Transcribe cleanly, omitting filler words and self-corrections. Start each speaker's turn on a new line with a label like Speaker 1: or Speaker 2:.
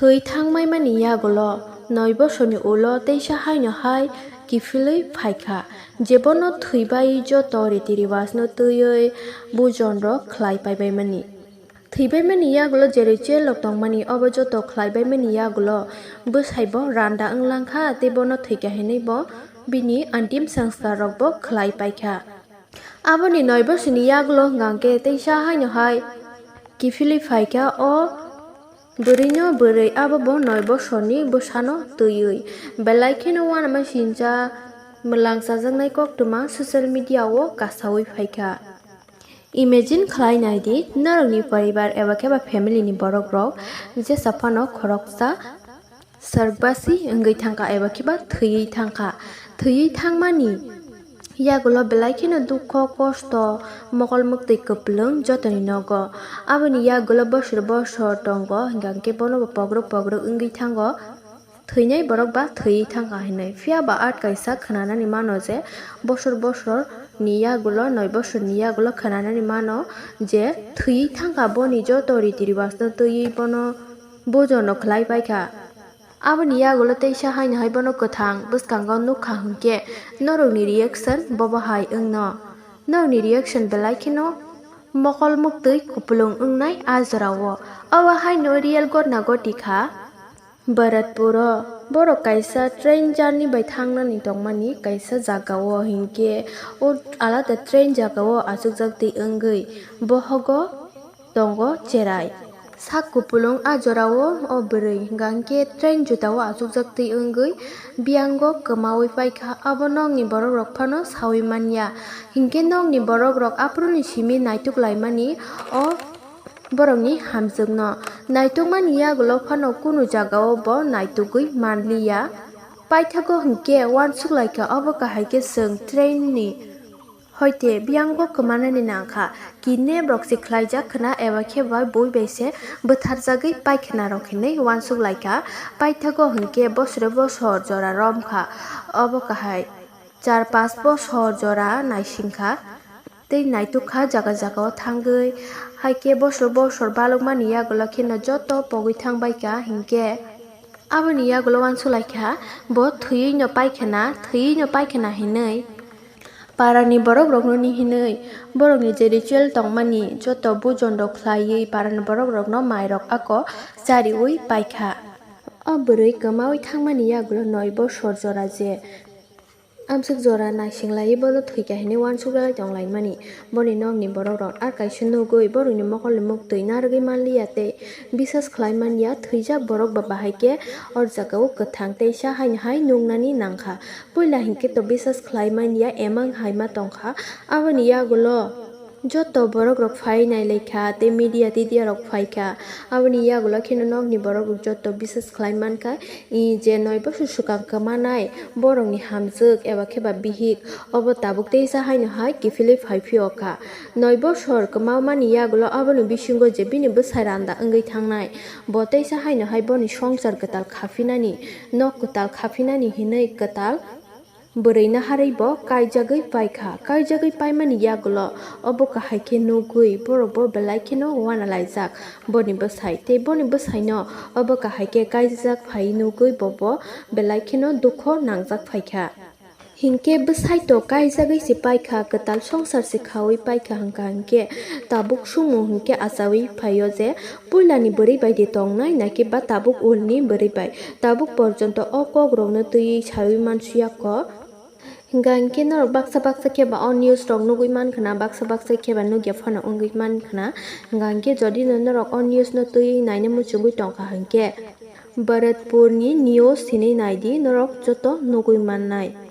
Speaker 1: थैथांमाय मानि यागल नयब सनि उल तेसा हायनो हाय किफिलै phaikha jebono thwijak joto riti riwas no tüयै bujonro khlaipai mani thwijak mani yagulo jerai chelok tongmani obo joto khlaibai mani yagulo bwsaibo randa wnglankha tei bono thwika hinui bo bini antim sanskar rok bo khlaipaikha aboni noybo sini yagulo hingkangke teisa haino hai kiphilei phaikha o bwrwino bwrwi abo bo noybo soni bwsano tüयै belai kheno wanamasincha mwlang chajaknai koktwma social media o kasaui phaikha imagine khlainai di norokni poribar eba kheba family ni borok rok jesa phano khoroksa sargbasi wngwi thangkha eba kheba thwiwi thangmani yagulo belai kheno dukho kosto mokol muktui kwplung jotoni nogo aboni yagulo bosor tongo hingkangke bono bo pogrok wngwi thango thwinai borok ba thwiwi thangkha hinui phiaba art kaisa khwnanani mano je bosor ni yagulo 9 bosor ni yagulo khwnanani mano je thwiwi thangkha boni joto riti riwas no tüयै bono bujono khlaipaikha aboni yagulo teisa haino hai bono kwthang bwskango nukha hingke norokni reaction bobo hai wngno norokni reaction belai kheno mokol muktui kuplung wngnai ajorao obo haino real gotna goti kha Baratpuro borok kaisa train journey bai thangnani tongmani kaisa jagao hingke o alada train jagao achukjak tui wngwi bohogo tongo cherai sak kupulung ajorao o bwrwi hingkangke train jutao achukjak tui wngwi biango kwmawi paikha abo nokni borok rok phano sawi manya hingke nokni borok rok afroni simi naituklaimani o borokni hamjukno naitokmani yagulo phano kunu jagao bo naitugui manliya paithago hingke uansukhlaika obo kahaike chwng train ni hoite biango kwmanani nangkha kidnap rok se khlaijak khna eba kheba boi baise bwtharjagui paikhana rok hinui uansukhlaika paithago hingke bosor jora romkha obo kahai 4-5 bosor jora naisingkha tei naitukha jaga o thangui haike bosor balokmani yagulo kheno joto pogui thangbaika hingke aboni yagulo uansukhlaika bo thwiwi no paikhana hinui parani borok rokno ni hinui borokni je ritual tongmani joto bujon rok khlaiwi parani borok rokno mai rok ako chariwi paikha o bwrwi kwmawi thangmani yagulo 9 bosor jora je amsuk jora naisinglai bono thwika hinui uansukjak tonglaimani boni nokni borok rok ar kaisa nugui borokni mokolni muktui narwgui manliya tei biswas khlaimaniya thwijak borok ba bahaike o jagao kwthang teisa haino hai nungnani nangkha puila hingke to biswas khlaimaniya emang haima tongkha aboni yagulo joto borok rok phainai leikha tei media rok phaikha aboni yagulo kheno nokni borok rok joto biswas khlaimankha je 9 bosor swkang kwmanai borokni hamjuk eba kheba bihik obo tabuk teisa haino hai kiphilei phaikha kha 9 bosor kwmamani yagulo aboni bisingo je bini bwsai randa wngwi thangnai bo teisa haino hai boni songchar kwtal khaphinani nok kwtal khaphinani hinui kwtal bwrwi naharwi bo kaijagui paimani yagulo obo kahaike nugui borok bo belai kheno wanalaijak boni bwsai tei boni bwsai no obo kahaike kaijak phai nugui bobo belai kheno dukho nangjak phaikha hingke bwsai to kaijagui se paikha kwtal songchar se khawi paikha hingke tabuk sumung hingke achawi phaio je puilani bwrwi baidi tongnai naki ba tabuk ulni bwrwi bai tabuk porjonto o kok rokno tüi sawi mansuya ko hingkangke norok baksa kheba o news rok nugui mankhana baksa kheba nugya phano wngwi mankhana hingkangke jodi norok o news no tüi naina muchungui tongkha hingke Baratpur ni news hinui naidi norok joto nugui mannai।